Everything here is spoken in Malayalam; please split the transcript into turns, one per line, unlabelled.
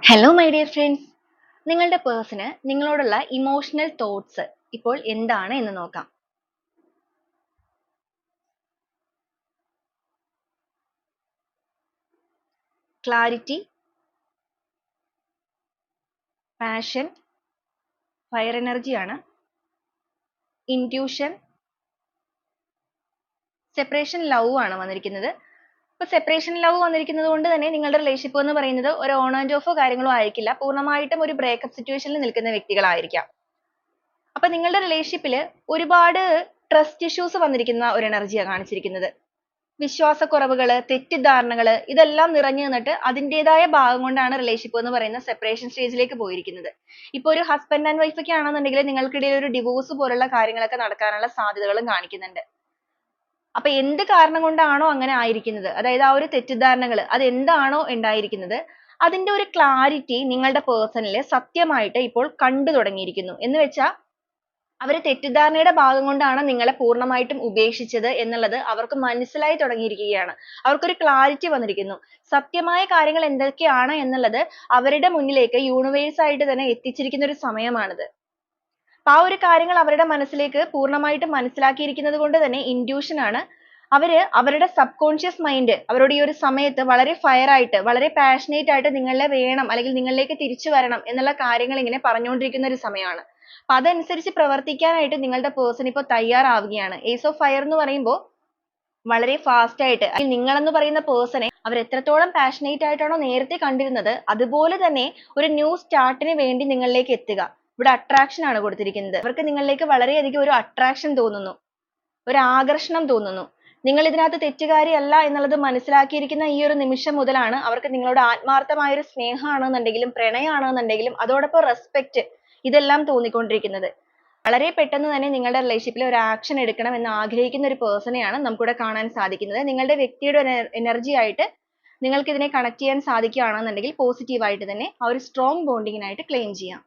ഹലോ മൈ ഡിയർ ഫ്രണ്ട്സ്, നിങ്ങളുടെ പേഴ്സണ് നിങ്ങളോടുള്ള ഇമോഷണൽ തോട്ട്സ് ഇപ്പോൾ എന്താണ് എന്ന് നോക്കാം. ക്ലാരിറ്റി, പാഷൻ, ഫയർ എനർജിയാണ്. ഇൻറ്റ്യൂഷൻ, സെപ്പറേഷൻ ലവ് ആണ് വന്നിരിക്കുന്നത്. ഇപ്പോൾ സെപ്പറേഷൻ ലവ് വന്നിരിക്കുന്നത് കൊണ്ട് തന്നെ നിങ്ങളുടെ റിലേഷൻഷിപ്പ് എന്ന് പറയുന്നത് ഒരു ഓൺ ആൻഡ് ഓഫ് കാര്യങ്ങളോ ആയിരിക്കില്ല, പൂർണ്ണമായിട്ടും ഒരു ബ്രേക്കപ്പ് സിറ്റുവേഷനിൽ നിൽക്കുന്ന വ്യക്തികളായിരിക്കാം. അപ്പോൾ നിങ്ങളുടെ റിലേഷൻഷിപ്പിൽ ഒരുപാട് ട്രസ്റ്റ് ഇഷ്യൂസ് വന്നിരിക്കുന്ന ഒരു എനർജിയാണ് കാണിച്ചിരിക്കുന്നത്. വിശ്വാസക്കുറവുകൾ, തെറ്റിദ്ധാരണകൾ ഇതെല്ലാം നിറഞ്ഞു നിന്നിട്ട് അതിൻ്റെതായ ഭാഗം കൊണ്ടാണ് റിലേഷൻഷിപ്പ് എന്ന് പറയുന്ന സെപ്പറേഷൻ സ്റ്റേജിലേക്ക് പോയിരിക്കുന്നത്. ഇപ്പോൾ ഒരു ഹസ്ബൻഡ് ആൻഡ് വൈഫ് ഒക്കെ ആണെന്നുണ്ടെങ്കിൽ നിങ്ങൾക്കിടയിൽ ഒരു ഡിവോഴ്സ് പോലുള്ള കാര്യങ്ങളൊക്കെ നടക്കാനുള്ള സാധ്യതകളും കാണിക്കുന്നുണ്ട്. അപ്പൊ എന്ത് കാരണം കൊണ്ടാണോ അങ്ങനെ ആയിരിക്കുന്നത്, അതായത് ആ ഒരു തെറ്റിദ്ധാരണകൾ അത് എന്താണോ ഉണ്ടായിരിക്കുന്നത്, അതിന്റെ ഒരു ക്ലാരിറ്റി നിങ്ങളുടെ പേഴ്സണിൽ സത്യമായിട്ട് ഇപ്പോൾ കണ്ടു തുടങ്ങിയിരിക്കുന്നു. എന്ന് വെച്ചാൽ അവര് തെറ്റിദ്ധാരണയുടെ ഭാഗം കൊണ്ടാണ് നിങ്ങളെ പൂർണ്ണമായിട്ടും ഉപേക്ഷിച്ചത് എന്നുള്ളത് അവർക്ക് മനസ്സിലായി തുടങ്ങിയിരിക്കുകയാണ്. അവർക്കൊരു ക്ലാരിറ്റി വന്നിരിക്കുന്നു. സത്യമായ കാര്യങ്ങൾ എന്തൊക്കെയാണ് എന്നുള്ളത് അവരുടെ മുന്നിലേക്ക് യൂണിവേഴ്സ് ആയിട്ട് തന്നെ എത്തിച്ചിരിക്കുന്ന ഒരു സമയമാണിത്. അപ്പൊ ആ ഒരു കാര്യങ്ങൾ അവരുടെ മനസ്സിലേക്ക് പൂർണ്ണമായിട്ടും മനസ്സിലാക്കിയിരിക്കുന്നത് കൊണ്ട് തന്നെ ഇൻറ്റ്യൂഷൻ ആണ്. അവര് അവരുടെ സബ് കോൺഷ്യസ് മൈൻഡ് അവരോട് ഈ ഒരു സമയത്ത് വളരെ ഫയർ ആയിട്ട്, വളരെ പാഷനേറ്റ് ആയിട്ട് നിങ്ങളെ വേണം അല്ലെങ്കിൽ നിങ്ങളിലേക്ക് തിരിച്ചു വരണം എന്നുള്ള കാര്യങ്ങൾ ഇങ്ങനെ പറഞ്ഞുകൊണ്ടിരിക്കുന്ന ഒരു സമയമാണ്. അപ്പൊ അതനുസരിച്ച് പ്രവർത്തിക്കാനായിട്ട് നിങ്ങളുടെ പേഴ്സൺ ഇപ്പോൾ തയ്യാറാവുകയാണ്. ഏസ് ഓഫ് ഫയർ എന്ന് പറയുമ്പോൾ വളരെ ഫാസ്റ്റ് ആയിട്ട് നിങ്ങളെന്ന് പറയുന്ന പേഴ്സണെ അവർ എത്രത്തോളം പാഷനേറ്റ് ആയിട്ടാണോ നേരത്തെ കണ്ടിരുന്നത്, അതുപോലെ തന്നെ ഒരു ന്യൂ സ്റ്റാർട്ടിന് വേണ്ടി നിങ്ങളിലേക്ക് എത്തുക. ഇവിടെ അട്രാക്ഷൻ ആണ് കൊടുത്തിരിക്കുന്നത്. അവർക്ക് നിങ്ങളിലേക്ക് വളരെയധികം ഒരു അട്രാക്ഷൻ തോന്നുന്നു, ഒരു ആകർഷണം തോന്നുന്നു. നിങ്ങൾ ഇതിനകത്ത് തെറ്റുകാരിയല്ല എന്നുള്ളത് മനസ്സിലാക്കിയിരിക്കുന്ന ഈ ഒരു നിമിഷം മുതലാണ് അവർക്ക് നിങ്ങളോട് ആത്മാർത്ഥമായ ഒരു സ്നേഹമാണെന്നുണ്ടെങ്കിലും പ്രണയമാണെന്നുണ്ടെങ്കിലും അതോടൊപ്പം റെസ്പെക്ട് ഇതെല്ലാം തോന്നിക്കൊണ്ടിരിക്കുന്നത്. വളരെ പെട്ടെന്ന് തന്നെ നിങ്ങളുടെ റിലേഷൻഷിപ്പിൽ ഒരു ആക്ഷൻ എടുക്കണം എന്ന് ആഗ്രഹിക്കുന്ന ഒരു പേഴ്സണെയാണ് നമുക്കിവിടെ കാണാൻ സാധിക്കുന്നത്. നിങ്ങളുടെ വ്യക്തിയുടെ എനർജി ആയിട്ട് നിങ്ങൾക്ക് ഇതിനെ കണക്ട് ചെയ്യാൻ സാധിക്കുകയാണെന്നുണ്ടെങ്കിൽ പോസിറ്റീവ് ആയിട്ട് തന്നെ ആ ഒരു സ്ട്രോങ് ബോണ്ടിങ്ങിനായിട്ട് ക്ലെയിം ചെയ്യാം.